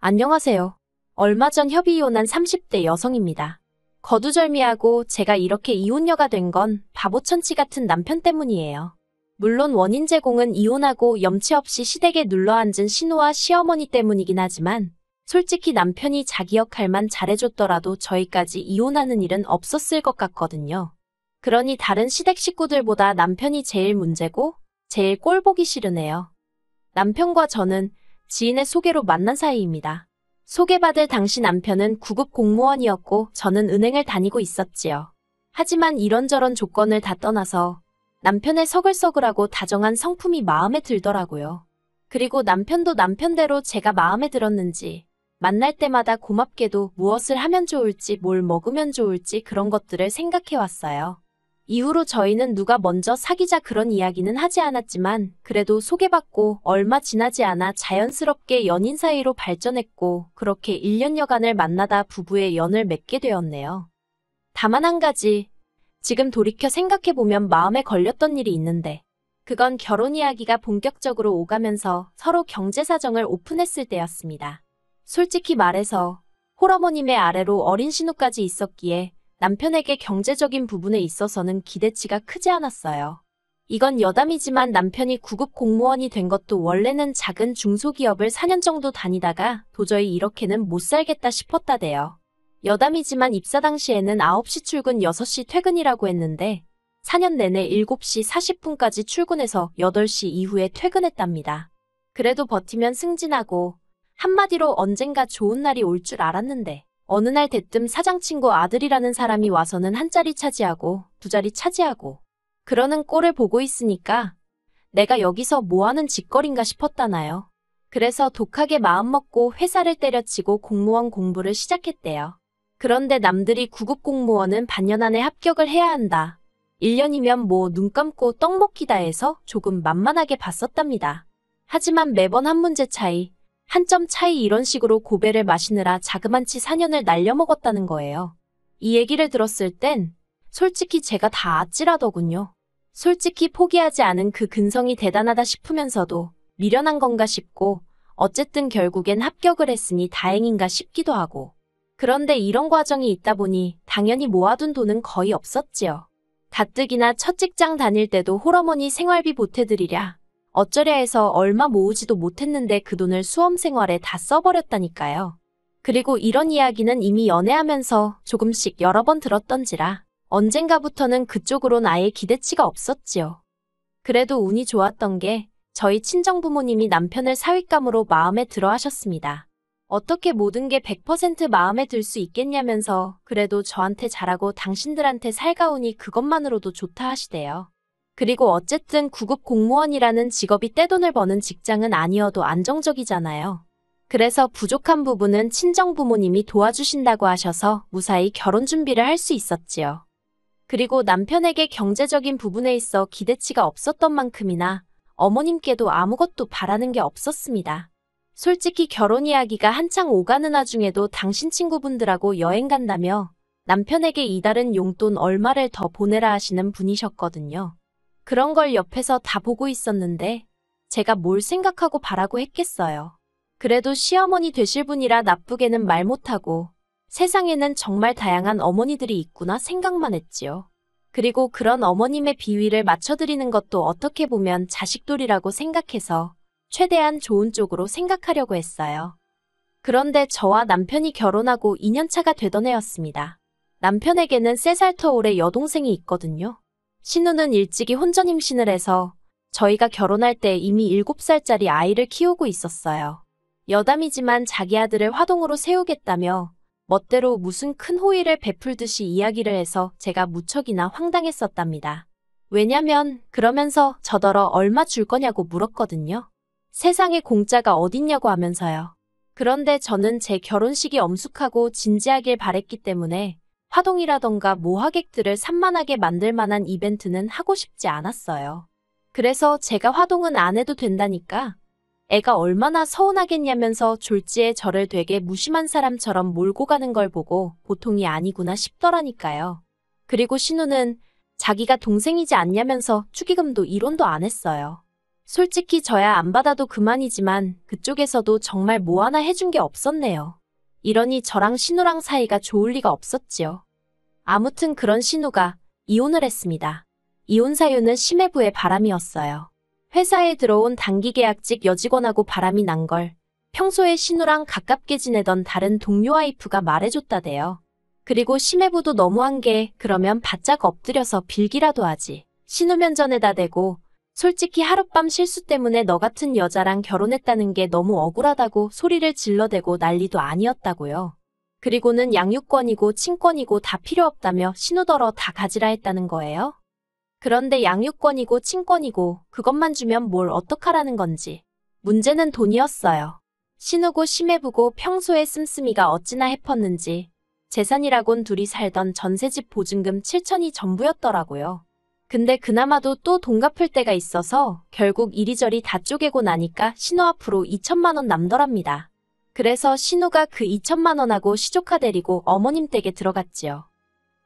안녕하세요. 얼마 전 협의 이혼한 30대 여성입니다. 거두절미하고 제가 이렇게 이혼녀가 된 건 바보천치 같은 남편 때문이에요. 물론 원인 제공은 이혼하고 염치 없이 시댁에 눌러앉은 신우와 시어머니 때문이긴 하지만 솔직히 남편이 자기 역할만 잘해줬더라도 저희까지 이혼하는 일은 없었을 것 같거든요. 그러니 다른 시댁 식구들보다 남편이 제일 문제고 제일 꼴 보기 싫으네요. 남편과 저는 지인의 소개로 만난 사이입니다. 소개받을 당시 남편은 9급 공무원이었고 저는 은행을 다니고 있었지요. 하지만 이런저런 조건을 다 떠나서 남편의 서글서글하고 다정한 성품이 마음에 들더라고요. 그리고 남편도 남편대로 제가 마음에 들었는지 만날 때마다 고맙게도 무엇을 하면 좋을지 뭘 먹으면 좋을지 그런 것들을 생각해왔어요. 이후로 저희는 누가 먼저 사귀자 그런 이야기는 하지 않았지만 그래도 소개받고 얼마 지나지 않아 자연스럽게 연인 사이로 발전했고 그렇게 1년여간을 만나다 부부의 연을 맺게 되었네요. 다만 한 가지, 지금 돌이켜 생각해보면 마음에 걸렸던 일이 있는데 그건 결혼 이야기가 본격적으로 오가면서 서로 경제 사정을 오픈했을 때였습니다. 솔직히 말해서 홀어머님의 아래로 어린 신우까지 있었기에 남편에게 경제적인 부분에 있어서는 기대치가 크지 않았어요. 이건 여담이지만 남편이 9급 공무원이 된 것도 원래는 작은 중소기업을 4년 정도 다니다가 도저히 이렇게는 못 살겠다 싶었다대요. 여담이지만 입사 당시에는 9시 출근 6시 퇴근이라고 했는데 4년 내내 7시 40분까지 출근해서 8시 이후에 퇴근했답니다. 그래도 버티면 승진하고 한마디로 언젠가 좋은 날이 올 줄 알았는데 어느 날 대뜸 사장 친구 아들이라는 사람이 와서는 한 자리 차지하고 두 자리 차지하고 그러는 꼴을 보고 있으니까 내가 여기서 뭐하는 짓거린가 싶었다나요. 그래서 독하게 마음먹고 회사를 때려치고 공무원 공부를 시작했대요. 그런데 남들이 9급 공무원은 반년 안에 합격을 해야 한다. 1년이면 뭐 눈 감고 떡 먹기다 해서 조금 만만하게 봤었답니다. 하지만 매번 한 문제 차이, 한 점 차이 이런 식으로 고배를 마시느라 자그만치 4년을 날려먹었다는 거예요. 이 얘기를 들었을 땐 솔직히 제가 다 아찔하더군요. 솔직히 포기하지 않은 그 근성이 대단하다 싶으면서도 미련한 건가 싶고 어쨌든 결국엔 합격을 했으니 다행인가 싶기도 하고. 그런데 이런 과정이 있다 보니 당연히 모아둔 돈은 거의 없었지요. 가뜩이나 첫 직장 다닐 때도 홀어머니 생활비 보태드리랴 어쩌랴 해서 얼마 모으지도 못했는데 그 돈을 수험 생활에 다 써버렸다니까요. 그리고 이런 이야기는 이미 연애하면서 조금씩 여러 번 들었던지라 언젠가부터는 그쪽으론 아예 기대치가 없었지요. 그래도 운이 좋았던 게 저희 친정부모님이 남편을 사윗감으로 마음에 들어 하셨습니다. 어떻게 모든 게 100% 마음에 들 수 있겠냐면서 그래도 저한테 잘하고 당신들한테 살가우니 그것만으로도 좋다 하시대요. 그리고 어쨌든 9급 공무원이라는 직업이 떼돈을 버는 직장은 아니어도 안정적이잖아요. 그래서 부족한 부분은 친정부모님이 도와주신다고 하셔서 무사히 결혼 준비를 할 수 있었지요. 그리고 남편에게 경제적인 부분에 있어 기대치가 없었던 만큼이나 어머님께도 아무것도 바라는 게 없었습니다. 솔직히 결혼 이야기가 한창 오가는 와중에도 당신 친구분들하고 여행 간다며 남편에게 이달은 용돈 얼마를 더 보내라 하시는 분이셨거든요. 그런 걸 옆에서 다 보고 있었는데 제가 뭘 생각하고 바라고 했겠어요. 그래도 시어머니 되실 분이라 나쁘게는 말 못하고 세상에는 정말 다양한 어머니들이 있구나 생각만 했지요. 그리고 그런 어머님의 비위를 맞춰드리는 것도 어떻게 보면 자식돌이라고 생각해서 최대한 좋은 쪽으로 생각하려고 했어요. 그런데 저와 남편이 결혼하고 2년차가 되던 해였습니다. 남편에게는 3살 터 올해 여동생이 있거든요. 신우는 일찍이 혼전 임신을 해서 저희가 결혼할 때 이미 7살짜리 아이를 키우고 있었어요. 여담이지만 자기 아들을 화동으로 세우겠다며 멋대로 무슨 큰 호의를 베풀듯이 이야기를 해서 제가 무척이나 황당했었답니다. 왜냐면 그러면서 저더러 얼마 줄 거냐고 물었거든요. 세상에 공짜가 어딨냐고 하면서요. 그런데 저는 제 결혼식이 엄숙하고 진지하길 바랬기 때문에 화동이라던가 모하객들을 산만하게 만들 만한 이벤트는 하고 싶지 않았어요. 그래서 제가 화동은 안 해도 된다니까 애가 얼마나 서운하겠냐면서 졸지에 저를 되게 무심한 사람처럼 몰고 가는 걸 보고 보통이 아니구나 싶더라니까요. 그리고 신우는 자기가 동생이지 않냐면서 축의금도 1원도 안 했어요. 솔직히 저야 안 받아도 그만이지만 그쪽에서도 정말 뭐 하나 해준 게 없었네요. 이러니 저랑 신우랑 사이가 좋을 리가 없었지요. 아무튼 그런 신우가 이혼을 했습니다. 이혼 사유는 심해부의 바람이었어요. 회사에 들어온 단기 계약직 여직원하고 바람이 난 걸 평소에 신우랑 가깝게 지내던 다른 동료 와이프가 말해줬다대요. 그리고 심해부도 너무한 게 그러면 바짝 엎드려서 빌기라도 하지. 신우 면전에다 대고 솔직히 하룻밤 실수 때문에 너 같은 여자랑 결혼했다는 게 너무 억울하다고 소리를 질러대고 난리도 아니었다고요. 그리고는 양육권이고 친권이고 다 필요 없다며 신우더러 다 가지라 했다는 거예요. 그런데 양육권이고 친권이고 그것만 주면 뭘 어떡하라는 건지. 문제는 돈이었어요. 신우고 심해부고 평소에 씀씀이가 어찌나 해펐는지 재산이라곤 둘이 살던 전세집 보증금 7천이 전부였더라고요. 근데 그나마도 또 돈 갚을 때가 있어서 결국 이리저리 다 쪼개고 나니까 신우 앞으로 2천만 원 남더랍니다. 그래서 신우가 그 2천만 원하고 시조카 데리고 어머님 댁에 들어갔지요.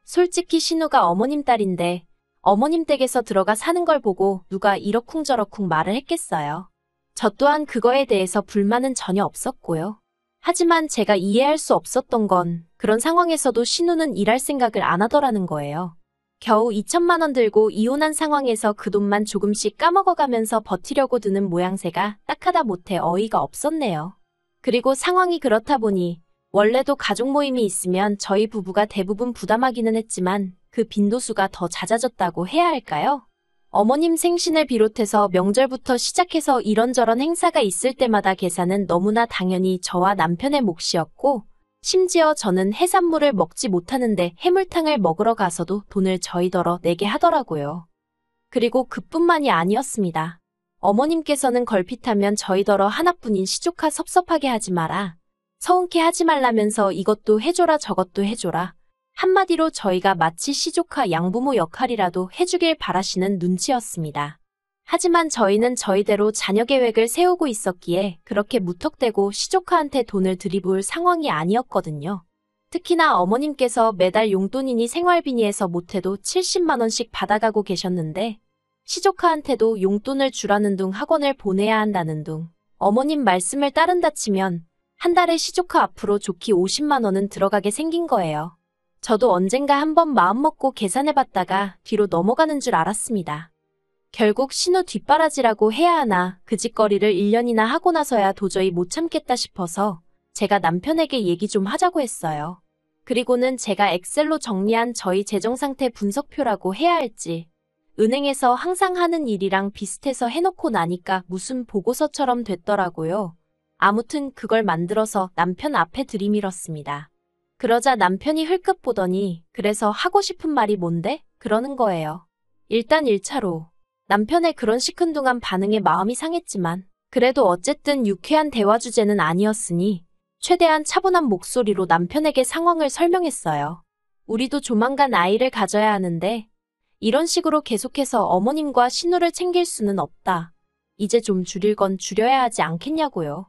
솔직히 신우가 어머님 딸인데 어머님 댁에서 들어가 사는 걸 보고 누가 이러쿵저러쿵 말을 했겠어요. 저 또한 그거에 대해서 불만은 전혀 없었고요. 하지만 제가 이해할 수 없었던 건 그런 상황에서도 신우는 일할 생각을 안 하더라는 거예요. 겨우 2천만 원 들고 이혼한 상황에서 그 돈만 조금씩 까먹어가면서 버티려고 드는 모양새가 딱하다 못해 어이가 없었네요. 그리고 상황이 그렇다 보니 원래도 가족 모임이 있으면 저희 부부가 대부분 부담하기는 했지만 그 빈도수가 더 잦아졌다고 해야 할까요? 어머님 생신을 비롯해서 명절부터 시작해서 이런저런 행사가 있을 때마다 계산은 너무나 당연히 저와 남편의 몫이었고 심지어 저는 해산물을 먹지 못하는데 해물탕을 먹으러 가서도 돈을 저희더러 내게 하더라고요. 그리고 그뿐만이 아니었습니다. 어머님께서는 걸핏하면 저희더러 하나뿐인 시조카 섭섭하게 하지 마라. 서운케 하지 말라면서 이것도 해줘라 저것도 해줘라. 한마디로 저희가 마치 시조카 양부모 역할이라도 해주길 바라시는 눈치였습니다. 하지만 저희는 저희대로 자녀 계획을 세우고 있었기에 그렇게 무턱대고 시조카한테 돈을 들이부을 상황이 아니었거든요. 특히나 어머님께서 매달 용돈이니 생활비니에서 못해도 70만 원씩 받아가고 계셨는데 시조카한테도 용돈을 주라는 둥 학원을 보내야 한다는 둥 어머님 말씀을 따른다 치면 한 달에 시조카 앞으로 좋기 50만 원은 들어가게 생긴 거예요. 저도 언젠가 한번 마음먹고 계산해봤다가 뒤로 넘어가는 줄 알았습니다. 결국 신우 뒷바라지라고 해야 하나 그 짓거리를 1년이나 하고 나서야 도저히 못 참겠다 싶어서 제가 남편에게 얘기 좀 하자고 했어요. 그리고는 제가 엑셀로 정리한 저희 재정상태 분석표라고 해야 할지 은행에서 항상 하는 일이랑 비슷해서 해놓고 나니까 무슨 보고서처럼 됐더라고요. 아무튼 그걸 만들어서 남편 앞에 들이밀었습니다. 그러자 남편이 흘끗 보더니 그래서 하고 싶은 말이 뭔데? 그러는 거예요. 일단 1차로 남편의 그런 시큰둥한 반응에 마음이 상했지만 그래도 어쨌든 유쾌한 대화 주제는 아니었으니 최대한 차분한 목소리로 남편에게 상황을 설명했어요. 우리도 조만간 아이를 가져야 하는데 이런 식으로 계속해서 어머님과 신우를 챙길 수는 없다. 이제 좀 줄일 건 줄여야 하지 않겠냐고요.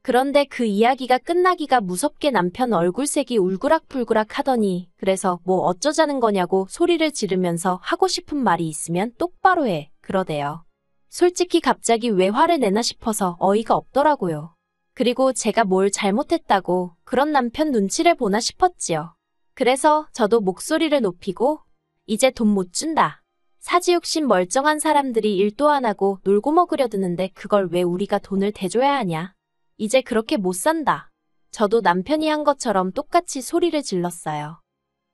그런데 그 이야기가 끝나기가 무섭게 남편 얼굴색이 울그락불그락 하더니 그래서 뭐 어쩌자는 거냐고 소리를 지르면서 하고 싶은 말이 있으면 똑바로 해 그러대요. 솔직히 갑자기 왜 화를 내나 싶어서 어이가 없더라고요. 그리고 제가 뭘 잘못했다고 그런 남편 눈치를 보나 싶었지요. 그래서 저도 목소리를 높이고 이제 돈 못 준다. 사지욕심 멀쩡한 사람들이 일도 안 하고 놀고 먹으려 드는데 그걸 왜 우리가 돈을 대줘야 하냐. 이제 그렇게 못 산다. 저도 남편이 한 것처럼 똑같이 소리를 질렀어요.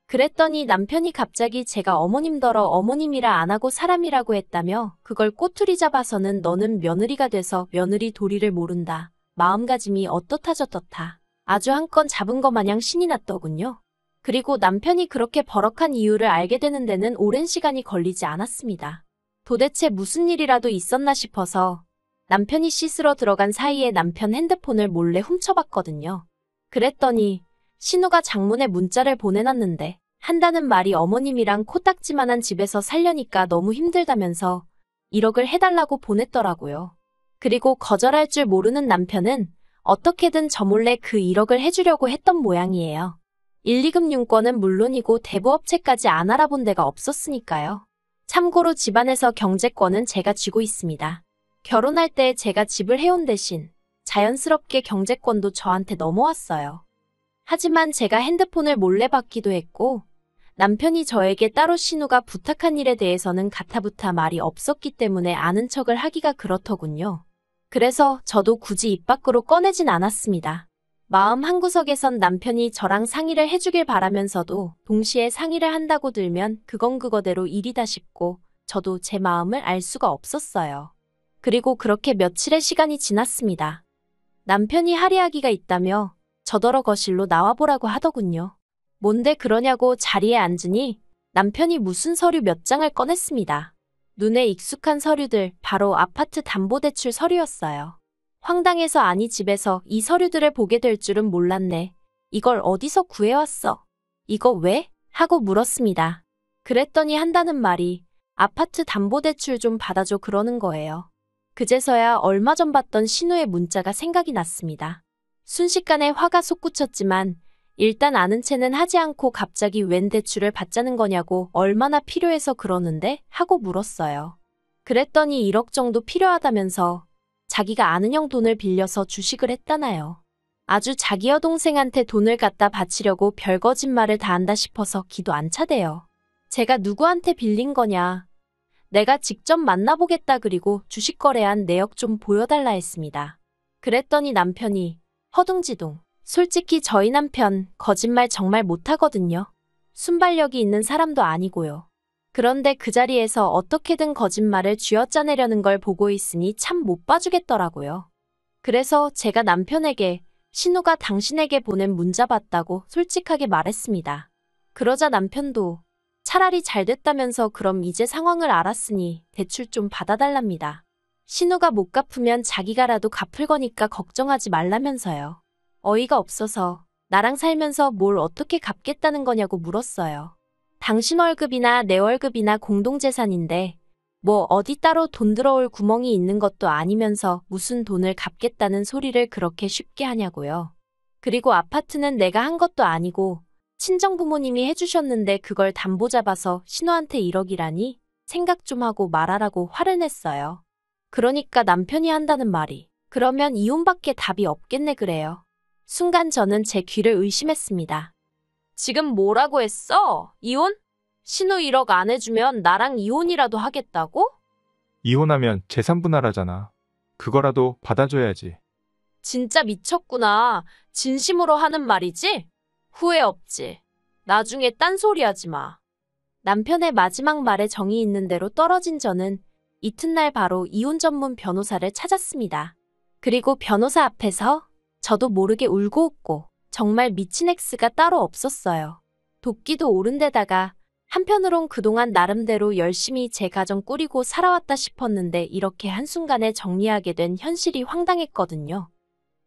그랬더니 남편이 갑자기 제가 어머님더러 어머님이라 안 하고 사람이라고 했다며 그걸 꼬투리 잡아서는 너는 며느리가 돼서 며느리 도리를 모른다. 마음가짐이 어떻다 저떻다. 아주 한 건 잡은 거 마냥 신이 났더군요. 그리고 남편이 그렇게 버럭한 이유를 알게 되는 데는 오랜 시간이 걸리지 않았습니다. 도대체 무슨 일이라도 있었나 싶어서 남편이 씻으러 들어간 사이에 남편 핸드폰을 몰래 훔쳐봤거든요. 그랬더니 신우가 장문의 문자를 보내놨는데 한다는 말이 어머님이랑 코딱지만한 집에서 살려니까 너무 힘들다면서 1억을 해달라고 보냈더라고요. 그리고 거절할 줄 모르는 남편은 어떻게든 저 몰래 그 1억을 해주려고 했던 모양이에요. 1, 2급 융권은 물론이고 대부업체까지 안 알아본 데가 없었으니까요. 참고로 집안에서 경제권은 제가 쥐고 있습니다. 결혼할 때 제가 집을 해온 대신 자연스럽게 경제권도 저한테 넘어왔어요. 하지만 제가 핸드폰을 몰래 받기도 했고 남편이 저에게 따로 신우가 부탁한 일에 대해서는 가타부타 말이 없었기 때문에 아는 척을 하기가 그렇더군요. 그래서 저도 굳이 입 밖으로 꺼내진 않았습니다. 마음 한구석에선 남편이 저랑 상의를 해주길 바라면서도 동시에 상의를 한다고 들면 그건 그거대로 일이다 싶고 저도 제 마음을 알 수가 없었어요. 그리고 그렇게 며칠의 시간이 지났습니다. 남편이 할의하기가 있다며 저더러 거실로 나와보라고 하더군요. 뭔데 그러냐고 자리에 앉으니 남편이 무슨 서류 몇 장을 꺼냈습니다. 눈에 익숙한 서류들, 바로 아파트 담보대출 서류였어요. 황당해서 아니 집에서 이 서류들을 보게 될 줄은 몰랐네. 이걸 어디서 구해왔어? 이거 왜? 하고 물었습니다. 그랬더니 한다는 말이 아파트 담보대출 좀 받아줘 그러는 거예요. 그제서야 얼마 전 받던 신우의 문자가 생각이 났습니다. 순식간에 화가 솟구쳤지만 일단 아는 체는 하지 않고 갑자기 웬 대출을 받자는 거냐고 얼마나 필요해서 그러는데? 하고 물었어요. 그랬더니 1억 정도 필요하다면서 자기가 아는 형 돈을 빌려서 주식을 했다나요. 아주 자기 여동생한테 돈을 갖다 바치려고 별 거짓말을 다 한다 싶어서 기도 안 차대요. 제가 누구한테 빌린 거냐. 내가 직접 만나보겠다 그리고 주식 거래한 내역 좀 보여달라 했습니다. 그랬더니 남편이 허둥지둥. 솔직히 저희 남편 거짓말 정말 못하거든요. 순발력이 있는 사람도 아니고요. 그런데 그 자리에서 어떻게든 거짓말을 쥐어짜내려는 걸 보고 있으니 참 못 봐주겠더라고요. 그래서 제가 남편에게 신우가 당신에게 보낸 문자 봤다고 솔직하게 말했습니다. 그러자 남편도 차라리 잘 됐다면서 그럼 이제 상황을 알았으니 대출 좀 받아달랍니다. 신우가 못 갚으면 자기가라도 갚을 거니까 걱정하지 말라면서요. 어이가 없어서 나랑 살면서 뭘 어떻게 갚겠다는 거냐고 물었어요. 당신 월급이나 내 월급이나 공동재산인데 뭐 어디 따로 돈 들어올 구멍이 있는 것도 아니면서 무슨 돈을 갚겠다는 소리를 그렇게 쉽게 하냐고요. 그리고 아파트는 내가 한 것도 아니고 친정 부모님이 해주셨는데 그걸 담보 잡아서 신우한테 1억이라니 생각 좀 하고 말하라고 화를 냈어요. 그러니까 남편이 한다는 말이 그러면 이혼밖에 답이 없겠네 그래요. 순간 저는 제 귀를 의심했습니다. 지금 뭐라고 했어? 이혼? 신우 1억 안 해주면 나랑 이혼이라도 하겠다고? 이혼하면 재산 분할하잖아. 그거라도 받아줘야지. 진짜 미쳤구나. 진심으로 하는 말이지? 후회 없지. 나중에 딴소리 하지 마. 남편의 마지막 말에 정이 있는 대로 떨어진 저는 이튿날 바로 이혼 전문 변호사를 찾았습니다. 그리고 변호사 앞에서 저도 모르게 울고 웃고 정말 미친 X가 따로 없었어요. 도끼도 오른 데다가 한편으론 그동안 나름대로 열심히 제 가정 꾸리고 살아왔다 싶었는데 이렇게 한순간에 정리하게 된 현실이 황당했거든요.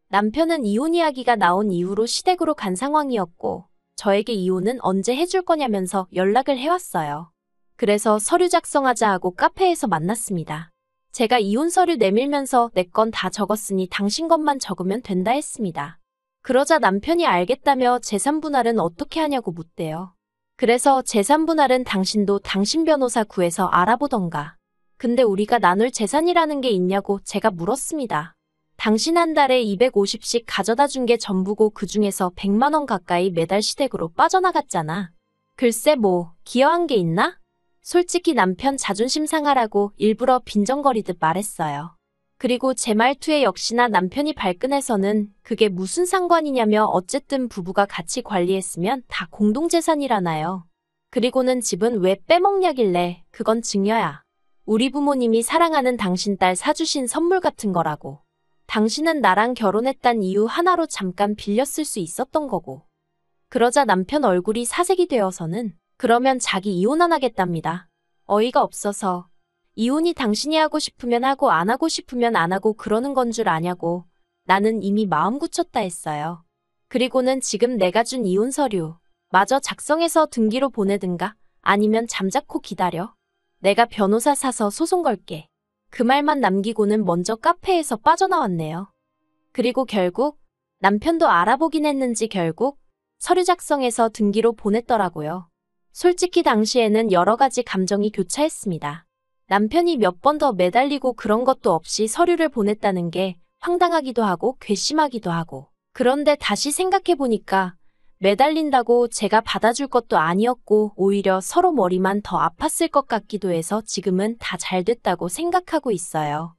남편은 이혼 이야기가 나온 이후로 시댁으로 간 상황이었고 저에게 이혼은 언제 해줄 거냐면서 연락을 해왔어요. 그래서 서류 작성하자 하고 카페에서 만났습니다. 제가 이혼 서류 내밀면서 내 건 다 적었으니 당신 것만 적으면 된다 했습니다. 그러자 남편이 알겠다며 재산 분할은 어떻게 하냐고 묻대요. 그래서 재산 분할은 당신도 당신 변호사 구해서 알아보던가. 근데 우리가 나눌 재산이라는 게 있냐고 제가 물었습니다. 당신 한 달에 250씩 가져다 준 게 전부고 그중에서 100만 원 가까이 매달 시댁으로 빠져나갔잖아. 글쎄 뭐 기여한 게 있나? 솔직히 남편 자존심 상하라고 일부러 빈정거리듯 말했어요. 그리고 제 말투에 역시나 남편이 발끈해서는 그게 무슨 상관이냐며 어쨌든 부부가 같이 관리했으면 다 공동재산이라나요. 그리고는 집은 왜 빼먹냐길래 그건 증여야. 우리 부모님이 사랑하는 당신 딸 사주신 선물 같은 거라고. 당신은 나랑 결혼했단 이유 하나로 잠깐 빌렸을 수 있었던 거고. 그러자 남편 얼굴이 사색이 되어서는 그러면 자기 이혼 안 하겠답니다. 어이가 없어서 이혼이 당신이 하고 싶으면 하고 안 하고 싶으면 안 하고 그러는 건 줄 아냐고. 나는 이미 마음 굳혔다 했어요. 그리고는 지금 내가 준 이혼 서류 마저 작성해서 등기로 보내든가 아니면 잠자코 기다려. 내가 변호사 사서 소송 걸게. 그 말만 남기고는 먼저 카페에서 빠져나왔네요. 그리고 결국 남편도 알아보긴 했는지 결국 서류 작성해서 등기로 보냈더라고요. 솔직히 당시에는 여러 가지 감정이 교차했습니다. 남편이 몇 번 더 매달리고 그런 것도 없이 서류를 보냈다는 게 황당하기도 하고 괘씸하기도 하고. 그런데 다시 생각해보니까 매달린다고 제가 받아줄 것도 아니었고 오히려 서로 머리만 더 아팠을 것 같기도 해서 지금은 다 잘 됐다고 생각하고 있어요.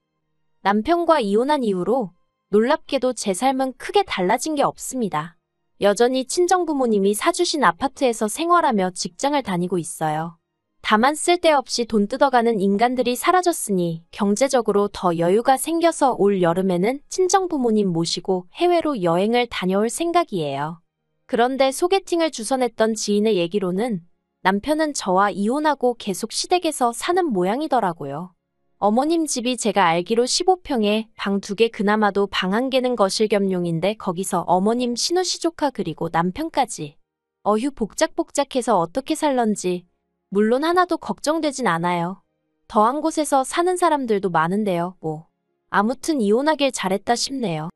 남편과 이혼한 이후로 놀랍게도 제 삶은 크게 달라진 게 없습니다. 여전히 친정부모님이 사주신 아파트에서 생활하며 직장을 다니고 있어요. 다만 쓸데없이 돈 뜯어가는 인간들이 사라졌으니 경제적으로 더 여유가 생겨서 올 여름에는 친정부모님 모시고 해외로 여행을 다녀올 생각이에요. 그런데 소개팅을 주선했던 지인의 얘기로는 남편은 저와 이혼하고 계속 시댁에서 사는 모양이더라고요. 어머님 집이 제가 알기로 15평에 방 2개 그나마도 방 1개는 거실 겸용인데 거기서 어머님 시누시 조카 그리고 남편까지. 어휴 복작복작해서 어떻게 살런지 물론 하나도 걱정되진 않아요. 더한 곳에서 사는 사람들도 많은데요, 뭐. 아무튼 이혼하길 잘했다 싶네요.